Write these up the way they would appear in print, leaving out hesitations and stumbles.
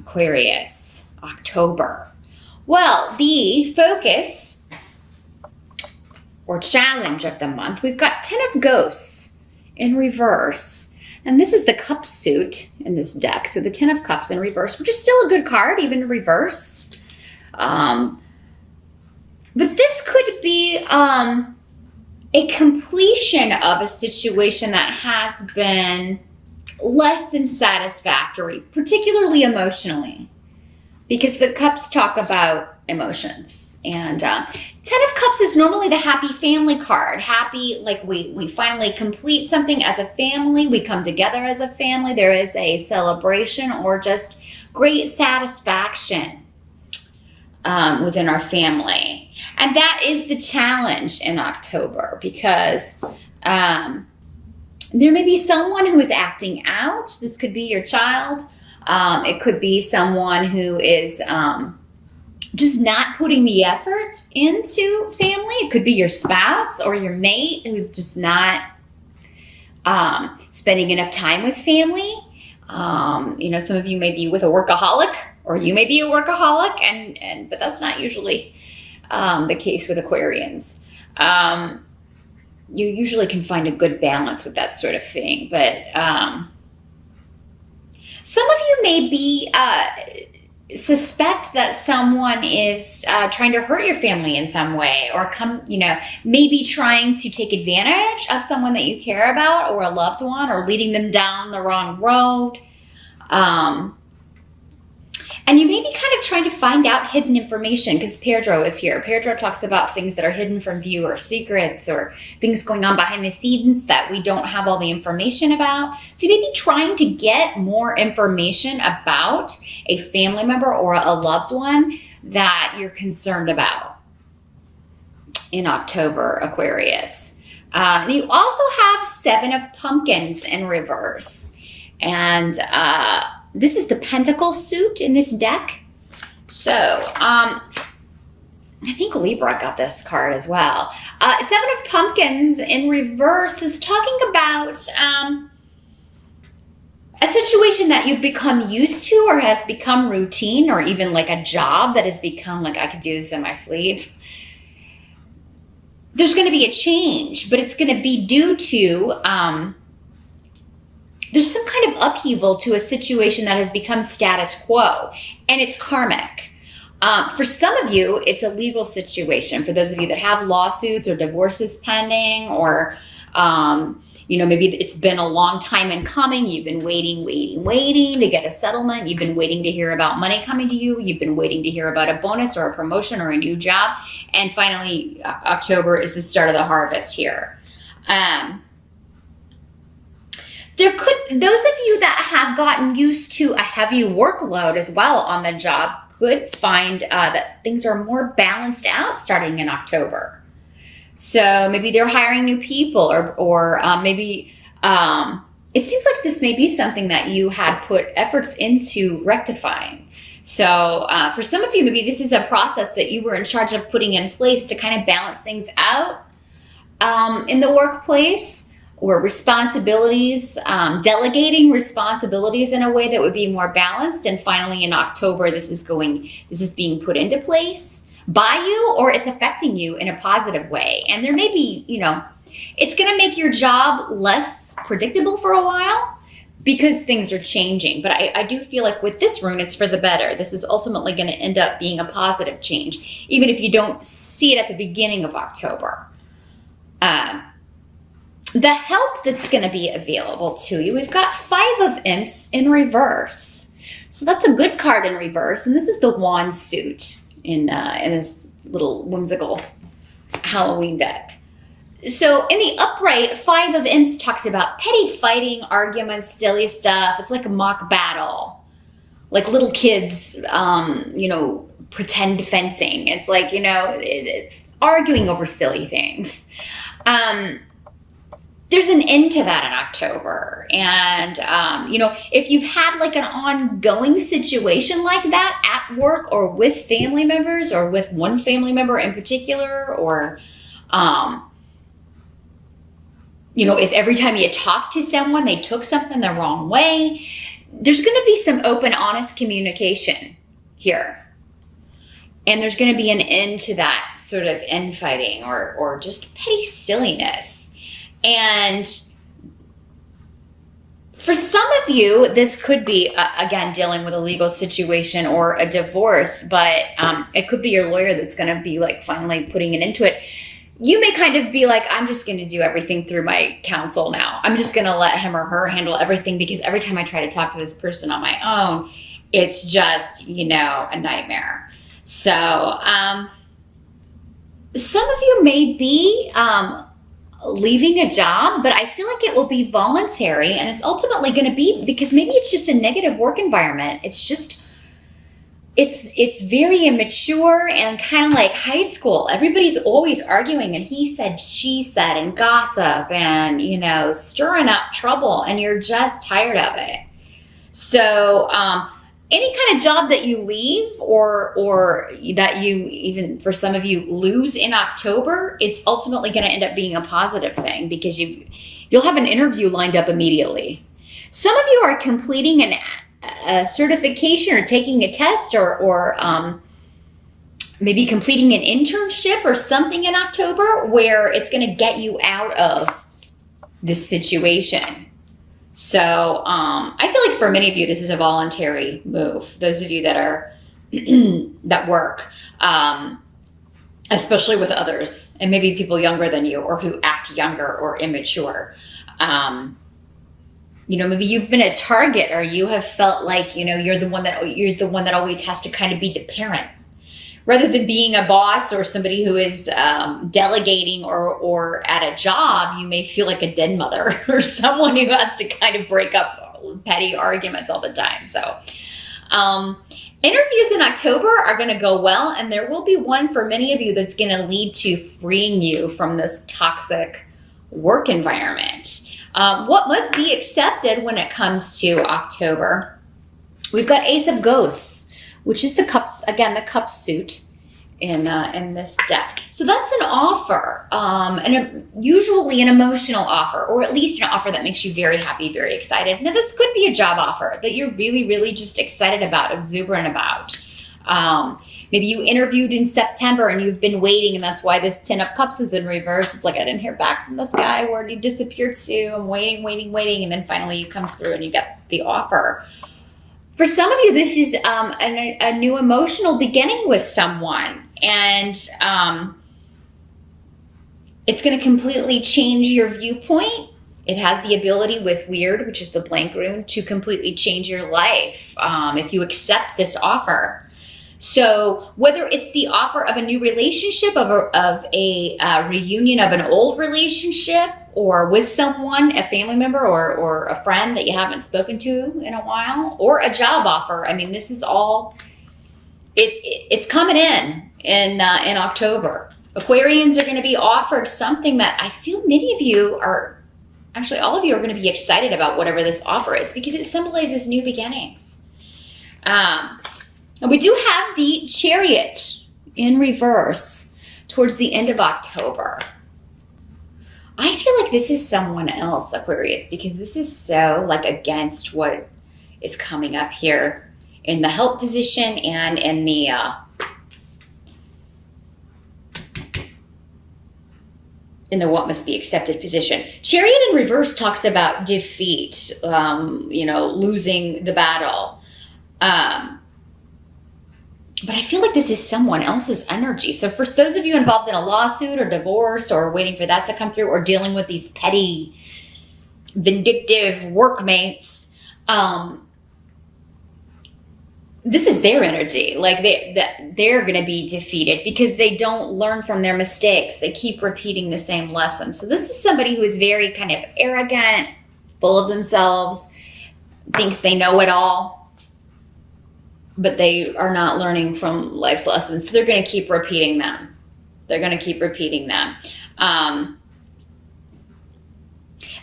Aquarius, October. Well, the focus or challenge of the month, we've got 10 of Ghosts in reverse. And this is the Cup suit in this deck. So the 10 of Cups in reverse, which is still a good card, even in reverse. But this could be a completion of a situation that has been less than satisfactory, particularly emotionally, because the Cups talk about emotions. And 10 of Cups is normally the happy family card. Happy, like we finally complete something as a family. We come together as a family. There is a celebration or just great satisfaction within our family. And that is the challenge in October, because there may be someone who is acting out. This could be your child. It could be someone who is just not putting the effort into family. It could be your spouse or your mate who's just not spending enough time with family. Some of you may be with a workaholic, or you may be a workaholic, but that's not usually the case with Aquarians. You usually can find a good balance with that sort of thing. But some of you may be suspect that someone is trying to hurt your family in some way, or maybe trying to take advantage of someone that you care about, or a loved one, or leading them down the wrong road. And you may be kind of trying to find out hidden information, because Pedro is here. Pedro talks about things that are hidden from view, or secrets, or things going on behind the scenes that we don't have all the information about. So you may be trying to get more information about a family member or a loved one that you're concerned about in October, Aquarius. And you also have 7 of Pumpkins in reverse. And this is the Pentacle suit in this deck. So, I think Libra got this card as well. 7 of Pumpkins in reverse is talking about a situation that you've become used to, or has become routine, or even like a job that has become like, I could do this in my sleep. There's going to be a change, but it's going to be due to there's some kind of upheaval to a situation that has become status quo, and it's karmic. For some of you, it's a legal situation. For those of you that have lawsuits or divorces pending, or maybe it's been a long time in coming. You've been waiting to get a settlement. You've been waiting to hear about money coming to you. You've been waiting to hear about a bonus or a promotion or a new job. And finally, October is the start of the harvest here. Those of you that have gotten used to a heavy workload as well on the job could find that things are more balanced out starting in October. So maybe they're hiring new people, or maybe it seems like this may be something that you had put efforts into rectifying. So for some of you, maybe this is a process that you were in charge of putting in place to kind of balance things out in the workplace, or responsibilities, delegating responsibilities in a way that would be more balanced. And finally, in October, this is being put into place by you, or it's affecting you in a positive way. And there may be, it's going to make your job less predictable for a while, because things are changing. But I do feel like with this rune, it's for the better. This is ultimately going to end up being a positive change, even if you don't see it at the beginning of October. The help that's going to be available to you, we've got 5 of Imps in reverse. So that's a good card in reverse. And this is the Wand suit in this little whimsical Halloween deck. So in the upright, 5 of Imps talks about petty fighting, arguments, silly stuff. It's like a mock battle. Like little kids, pretend fencing. It's like, it's arguing over silly things. There's an end to that in October. And, if you've had like an ongoing situation like that at work, or with family members, or with one family member in particular, or, if every time you talk to someone, they took something the wrong way, there's going to be some open, honest communication here. And there's going to be an end to that sort of infighting or just petty silliness. And for some of you, this could be, again, dealing with a legal situation or a divorce, but it could be your lawyer that's going to be like finally putting an end to it. You may kind of be like, I'm just going to do everything through my counsel now. I'm just going to let him or her handle everything, because every time I try to talk to this person on my own, it's just, a nightmare. So some of you may be leaving a job, but I feel like it will be voluntary, and it's ultimately going to be because maybe it's just a negative work environment. It's very immature and kind of like high school. Everybody's always arguing and he said, she said, and gossip and, stirring up trouble, and you're just tired of it. So any kind of job that you leave or that you, even for some of you, lose in October, it's ultimately going to end up being a positive thing, because you'll have an interview lined up immediately. Some of you are completing a certification or taking a test or maybe completing an internship or something in October where it's going to get you out of this situation. So I feel like for many of you, this is a voluntary move. Those of you that are that work, especially with others, and maybe people younger than you or who act younger or immature. Maybe you've been a target, or you have felt like, you're the one that always has to kind of be the parent, rather than being a boss or somebody who is delegating or at a job. You may feel like a den mother or someone who has to kind of break up petty arguments all the time. So interviews in October are going to go well, and there will be one for many of you that's going to lead to freeing you from this toxic work environment. What must be accepted when it comes to October? We've got Ace of Ghosts, which is the cups, again, the cup suit in this deck. So that's an offer, and usually an emotional offer, or at least an offer that makes you very happy, very excited. Now, this could be a job offer that you're really, really just excited about, exuberant about. Maybe you interviewed in September and you've been waiting, and that's why this 10 of Cups is in reverse. It's like, I didn't hear back from this guy. Where did he disappear to? I'm waiting. And then finally you come through and you get the offer. For some of you, this is a new emotional beginning with someone. And it's going to completely change your viewpoint. It has the ability with Weird, which is the blank rune, to completely change your life if you accept this offer. So whether it's the offer of a new relationship, of a reunion of an old relationship, or with someone, a family member or a friend that you haven't spoken to in a while, or a job offer. I mean, this is all, it's coming in October. Aquarians are going to be offered something that I feel many of you are, actually all of you are going to be excited about whatever this offer is, because it symbolizes new beginnings. And we do have the Chariot in reverse towards the end of October. I feel like this is someone else, Aquarius, because this is so like against what is coming up here in the help position and in the what must be accepted position. Chariot in reverse talks about defeat, losing the battle. But I feel like this is someone else's energy. So for those of you involved in a lawsuit or divorce or waiting for that to come through, or dealing with these petty, vindictive workmates, this is their energy. Like they're going to be defeated because they don't learn from their mistakes. They keep repeating the same lesson. So this is somebody who is very kind of arrogant, full of themselves, thinks they know it all, but they are not learning from life's lessons. So they're going to keep repeating them.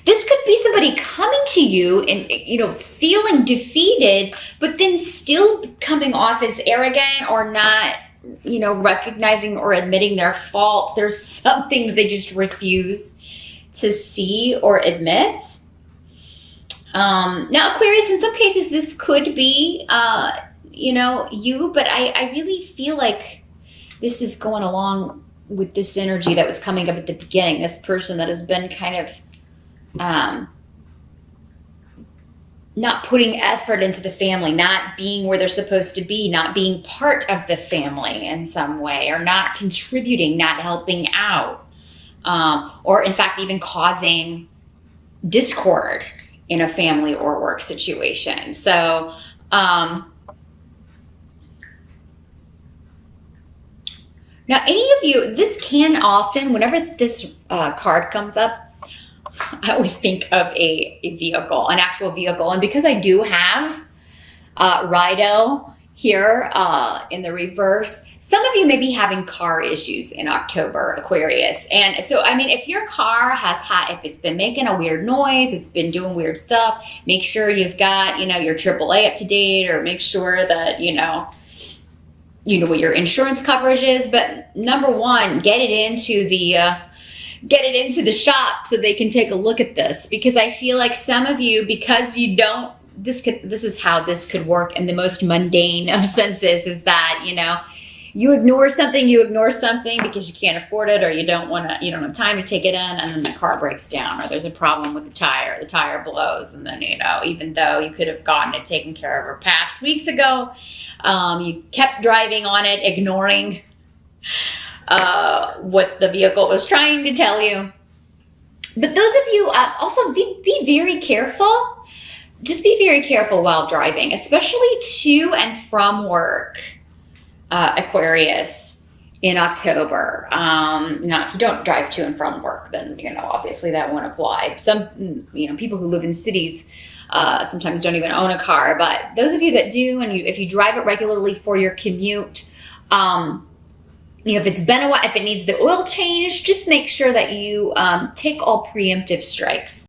This could be somebody coming to you and, feeling defeated, but then still coming off as arrogant or not, recognizing or admitting their fault. There's something they just refuse to see or admit. Now, Aquarius, in some cases, this could be, you, but I really feel like this is going along with this energy that was coming up at the beginning. This person that has been kind of not putting effort into the family, not being where they're supposed to be, not being part of the family in some way, or not contributing, not helping out, or in fact, even causing discord in a family or work situation. So, now, any of you, this can often, whenever this card comes up, I always think of a vehicle, an actual vehicle. And because I do have Rido here in the reverse, some of you may be having car issues in October, Aquarius. And so, I mean, if your car has if it's been making a weird noise, it's been doing weird stuff, make sure you've got, your AAA up to date, or make sure that, you know what your insurance coverage is. But number one, get it into the shop so they can take a look at this, because I feel like some of you, because you don't, this is how this could work in the most mundane of senses, is that, you ignore something because you can't afford it, or you don't have time to take it in, and then the car breaks down, or there's a problem with the tire blows, and then, even though you could have gotten it taken care of or patched weeks ago, you kept driving on it, ignoring what the vehicle was trying to tell you. But those of you, also be very careful. Just be very careful while driving, especially to and from work, Aquarius, in October. Now, if you don't drive to and from work, then, obviously that won't apply. Some, people who live in cities sometimes don't even own a car. But those of you that do, and if you drive it regularly for your commute, if it's been a while, if it needs the oil change, just make sure that you take all preemptive strikes